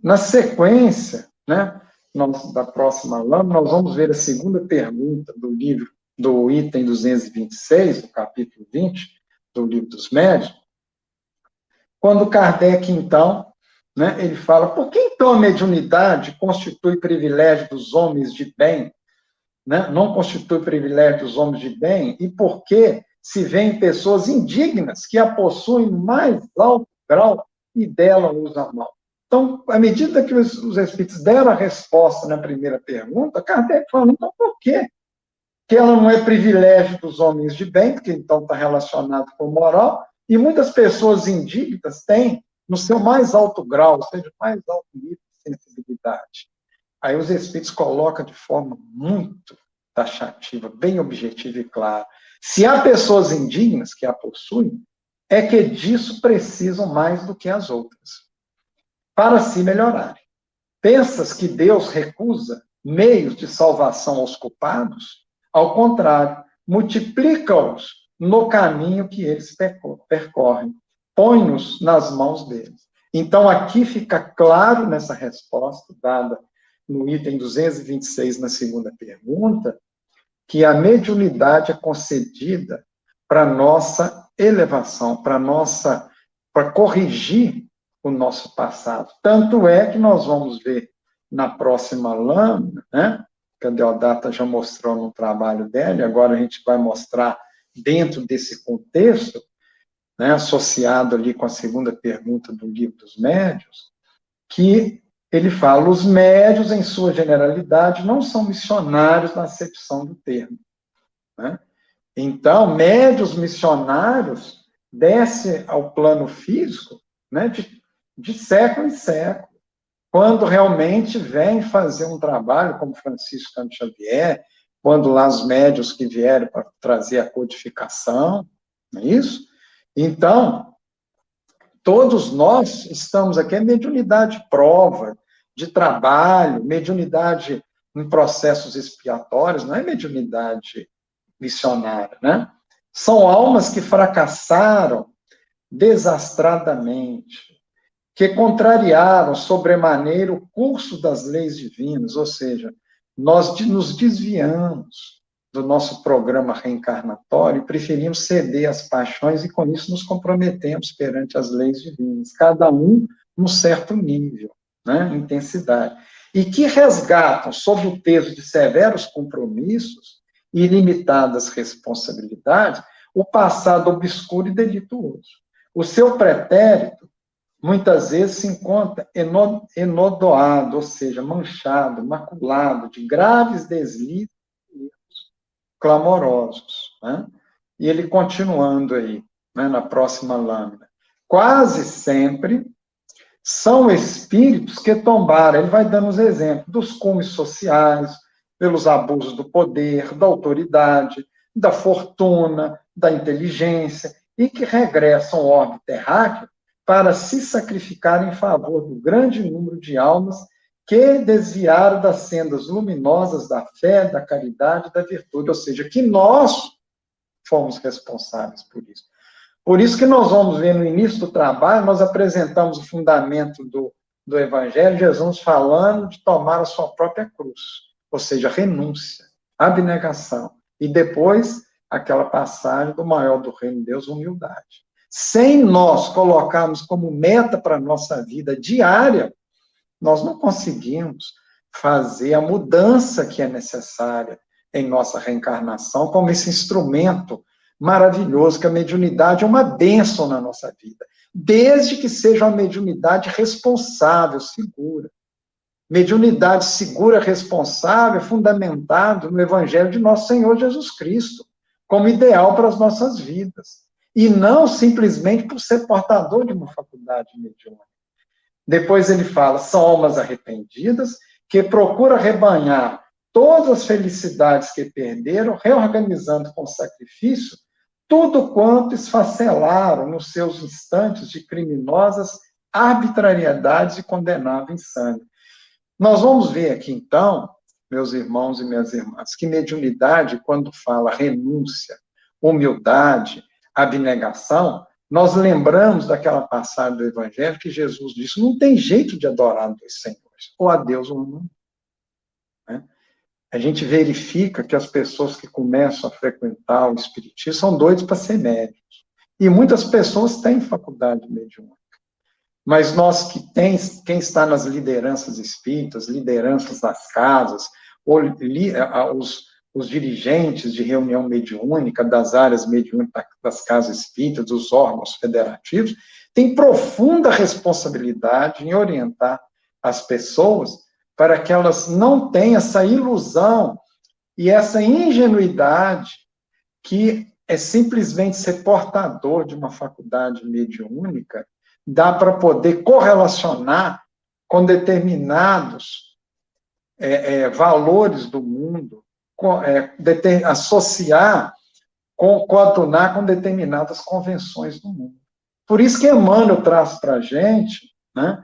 Na sequência, né, da próxima lâmina, nós vamos ver a segunda pergunta do livro, do item 226, do capítulo 20, do livro dos Médiuns, quando Kardec, então, né, ele fala, por que então a mediunidade constitui privilégio dos homens de bem, né, não constitui privilégio dos homens de bem, e por que se vêem pessoas indignas que a possuem no mais alto grau e dela usam mal? Então, à medida que os espíritos deram a resposta na primeira pergunta, Kardec fala, então por quê? Que ela não é privilégio dos homens de bem, porque então está relacionado com moral, e muitas pessoas indignas têm no seu mais alto grau, ou seja, mais alto nível de sensibilidade. Aí os espíritos colocam de forma muito taxativa, bem objetiva e clara. Se há pessoas indignas que a possuem, é que disso precisam mais do que as outras, para se melhorarem. Pensas que Deus recusa meios de salvação aos culpados? Ao contrário, multiplica-os no caminho que eles percorrem. Põe-nos nas mãos deles. Então, aqui fica claro nessa resposta dada no item 226, na segunda pergunta, que a mediunidade é concedida para nossa elevação, para corrigir o nosso passado. Tanto é que nós vamos ver na próxima lâmina, né, que a Deodata já mostrou no trabalho dela, e agora a gente vai mostrar dentro desse contexto, né, associado ali com a segunda pergunta do livro dos Médiuns, que ele fala, os médiuns, em sua generalidade, não são missionários na acepção do termo, né? Então, médiuns missionários descem ao plano físico, né, de século em século, quando realmente vem fazer um trabalho, como Francisco Cândido Xavier, quando lá os médiuns que vieram para trazer a codificação, não é isso? Então, todos nós estamos aqui, é mediunidade prova, de trabalho, mediunidade em processos expiatórios, não é mediunidade missionária, né? São almas que fracassaram desastradamente, que contrariaram sobremaneira o curso das leis divinas, ou seja, nós nos desviamos do nosso programa reencarnatório e preferimos ceder às paixões e com isso nos comprometemos perante as leis divinas, cada um num certo nível, né, intensidade, e que resgatam, sob o peso de severos compromissos e ilimitadas responsabilidades, o passado obscuro e delituoso. O seu pretérito muitas vezes se encontra enodoado, ou seja, manchado, maculado de graves deslizes clamorosos, né? E ele continuando aí, né, na próxima lâmina. Quase sempre são espíritos que tombaram, ele vai dando os exemplos, dos cumes sociais, pelos abusos do poder, da autoridade, da fortuna, da inteligência, e que regressam ao orbe terráqueo para se sacrificar em favor do grande número de almas que desviaram das sendas luminosas da fé, da caridade e da virtude, ou seja, que nós fomos responsáveis por isso. Por isso que nós vamos ver no início do trabalho, nós apresentamos o fundamento do Evangelho, Jesus falando de tomar a sua própria cruz, ou seja, renúncia, abnegação, e depois aquela passagem do maior do reino de Deus, humildade. Sem nós colocarmos como meta para a nossa vida diária, nós não conseguimos fazer a mudança que é necessária em nossa reencarnação, como esse instrumento maravilhoso, que a mediunidade é uma bênção na nossa vida, desde que seja uma mediunidade responsável, segura. Mediunidade segura, responsável, fundamentado no Evangelho de nosso Senhor Jesus Cristo, como ideal para as nossas vidas, e não simplesmente por ser portador de uma faculdade mediúnica. Depois ele fala, são almas arrependidas, que procuram rebanhar todas as felicidades que perderam, reorganizando com sacrifício tudo quanto esfacelaram nos seus instantes de criminosas arbitrariedades e condenáveis sangue. Nós vamos ver aqui, então, meus irmãos e minhas irmãs, que mediunidade, quando fala renúncia, humildade, abnegação, nós lembramos daquela passagem do Evangelho que Jesus disse, não tem jeito de adorar dois senhores, ou a Deus ou a não. Né? A gente verifica que as pessoas que começam a frequentar o Espiritismo são doidos para ser médios. E muitas pessoas têm faculdade mediúnica. Mas nós quem está nas lideranças espíritas, lideranças das casas, ou os dirigentes de reunião mediúnica, das áreas mediúnicas das casas espíritas, dos órgãos federativos, têm profunda responsabilidade em orientar as pessoas para que elas não tenham essa ilusão e essa ingenuidade que é simplesmente ser portador de uma faculdade mediúnica, dá para poder correlacionar com determinados valores do mundo, associar, coadunar com determinadas convenções do mundo. Por isso que Emmanuel traz para a gente, né,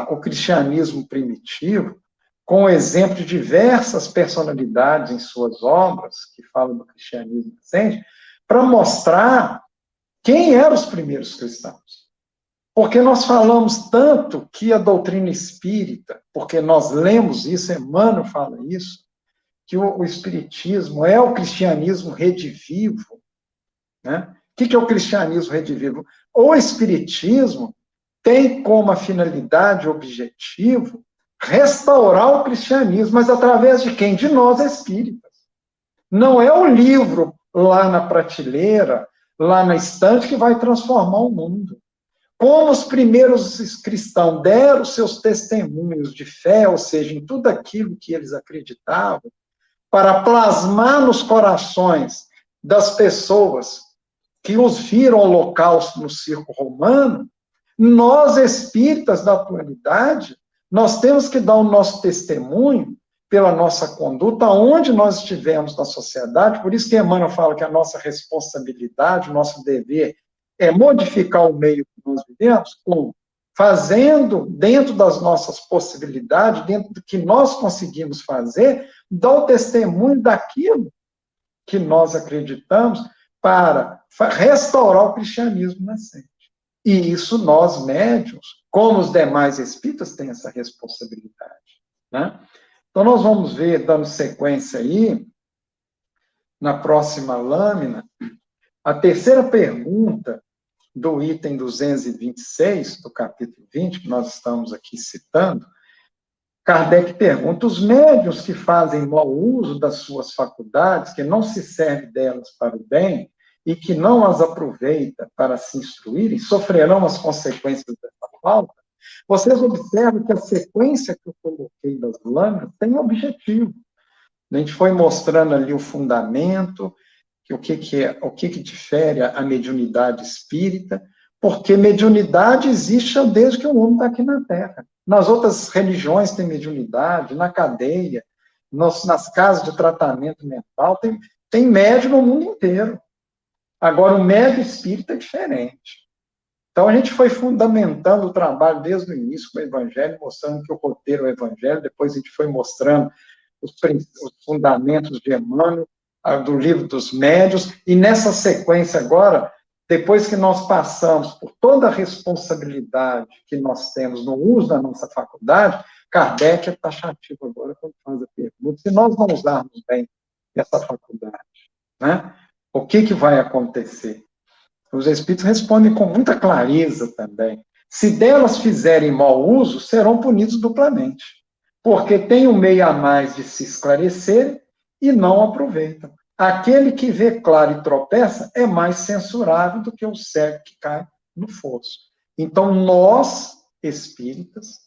o cristianismo primitivo, com o exemplo de diversas personalidades em suas obras, que falam do cristianismo recente, para mostrar quem eram os primeiros cristãos. Porque nós falamos tanto que a doutrina espírita, porque nós lemos isso, Emmanuel fala isso, que o espiritismo é o cristianismo redivivo. Né? O que é o cristianismo redivivo? O espiritismo tem como finalidade, objetivo, restaurar o cristianismo, mas através de quem? De nós espíritas. Não é o livro lá na prateleira, lá na estante, que vai transformar o mundo. Como os primeiros cristãos deram seus testemunhos de fé, ou seja, em tudo aquilo que eles acreditavam, para plasmar nos corações das pessoas que os viram holocausto no circo romano, nós, espíritas da atualidade, nós temos que dar o nosso testemunho pela nossa conduta, onde nós estivermos na sociedade. Por isso que Emmanuel fala que a nossa responsabilidade, o nosso dever é modificar o meio que nós vivemos, fazendo, dentro das nossas possibilidades, dentro do que nós conseguimos fazer, dar o testemunho daquilo que nós acreditamos para restaurar o cristianismo nascente. E isso nós, médiuns, como os demais espíritas, têm essa responsabilidade. Né? Então, nós vamos ver, dando sequência aí, na próxima lâmina, a terceira pergunta do item 226, do capítulo 20, que nós estamos aqui citando. Kardec pergunta: os médiuns que fazem mau uso das suas faculdades, que não se servem delas para o bem, e que não as aproveita para se instruírem, sofrerão as consequências dessa falta? Vocês observam que a sequência que eu coloquei das lâminas tem um objetivo. A gente foi mostrando ali o fundamento, o que difere a mediunidade espírita, porque mediunidade existe desde que o homem está aqui na Terra. Nas outras religiões tem mediunidade, na cadeia, nas casas de tratamento mental, tem médium no mundo inteiro. Agora, o médium espírita é diferente. Então, a gente foi fundamentando o trabalho desde o início com o Evangelho, mostrando que o roteiro é o Evangelho, depois a gente foi mostrando os fundamentos de Emmanuel, do livro dos médiuns, e nessa sequência agora, depois que nós passamos por toda a responsabilidade que nós temos no uso da nossa faculdade, Kardec é taxativo agora quando faz a pergunta: se nós não usarmos bem essa faculdade, né, o que vai acontecer? Os espíritos respondem com muita clareza também. Se delas fizerem mau uso, serão punidos duplamente, porque tem um meio a mais de se esclarecer e não aproveitam. Aquele que vê claro e tropeça é mais censurável do que o cego que cai no fosso. Então, nós, espíritas,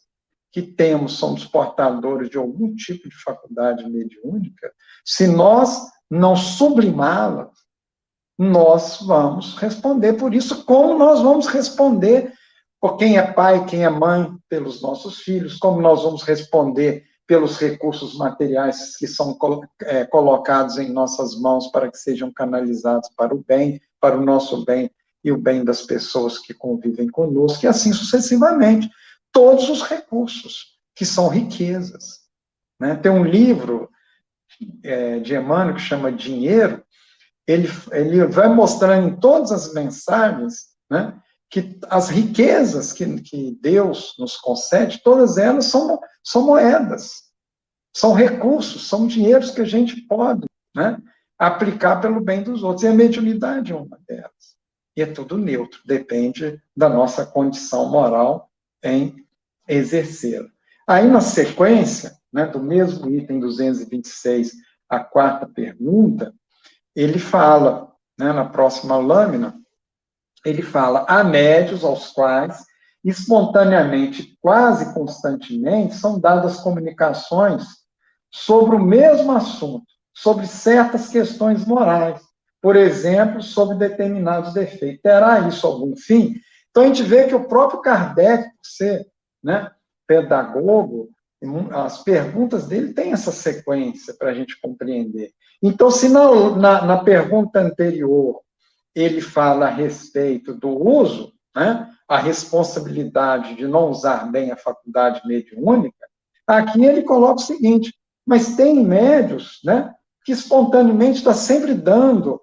que somos portadores de algum tipo de faculdade mediúnica, se nós não sublimá-la, nós vamos responder por isso, como nós vamos responder por quem é pai, quem é mãe, pelos nossos filhos, como nós vamos responder pelos recursos materiais que são colocados em nossas mãos para que sejam canalizados para o bem, para o nosso bem e o bem das pessoas que convivem conosco, e assim sucessivamente. Todos os recursos, que são riquezas. Né? Tem um livro de Emmanuel que chama Dinheiro. Ele vai mostrando em todas as mensagens né? Que as riquezas que Deus nos concede, todas elas são moedas, são recursos, são dinheiros que a gente pode, né, aplicar pelo bem dos outros. E a mediunidade é uma delas. E é tudo neutro, depende da nossa condição moral em exercê-la. Aí, na sequência, né, do mesmo item 226, a quarta pergunta, ele fala, né, na próxima lâmina, ele fala: há médios aos quais, espontaneamente, quase constantemente, são dadas comunicações sobre o mesmo assunto, sobre certas questões morais, por exemplo, sobre determinados defeitos. Terá isso algum fim? Então, a gente vê que o próprio Kardec, por ser, né, pedagogo, as perguntas dele têm essa sequência para a gente compreender. Então, se na pergunta anterior ele fala a respeito do uso, né, a responsabilidade de não usar bem a faculdade mediúnica, aqui ele coloca o seguinte: mas tem médios, né, que espontaneamente está sempre dando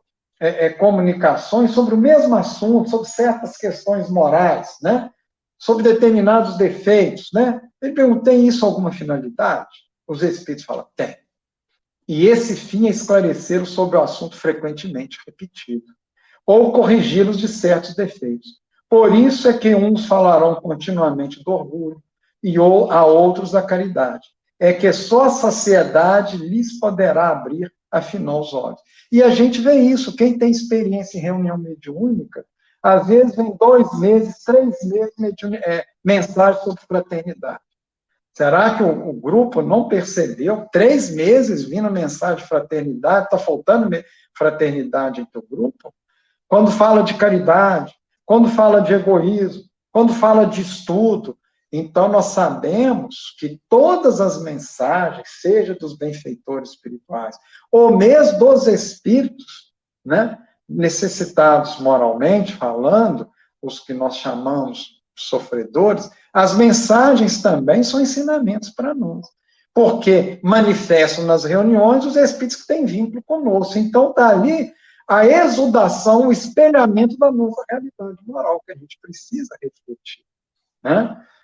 comunicações sobre o mesmo assunto, sobre certas questões morais, né, sobre determinados defeitos, né? Ele pergunta: tem isso alguma finalidade? Os espíritos falam: tem. E esse fim é esclarecer sobre o assunto frequentemente repetido, ou corrigi-los de certos defeitos. Por isso é que uns falarão continuamente do orgulho, e a outros da caridade. É que só a saciedade lhes poderá abrir, afinal, os olhos. E a gente vê isso, quem tem experiência em reunião mediúnica, às vezes vem 2 meses, 3 meses, mensagem sobre fraternidade. Será que o grupo não percebeu? 3 meses vindo mensagem de fraternidade, está faltando fraternidade entre o grupo? Quando fala de caridade, quando fala de egoísmo, quando fala de estudo, então nós sabemos que todas as mensagens, seja dos benfeitores espirituais, ou mesmo dos espíritos, né, necessitados moralmente falando, os que nós chamamos sofredores, as mensagens também são ensinamentos para nós, porque manifestam nas reuniões os espíritos que têm vínculo conosco. Então está ali a exudação, o espelhamento da nossa realidade moral, que a gente precisa refletir, né?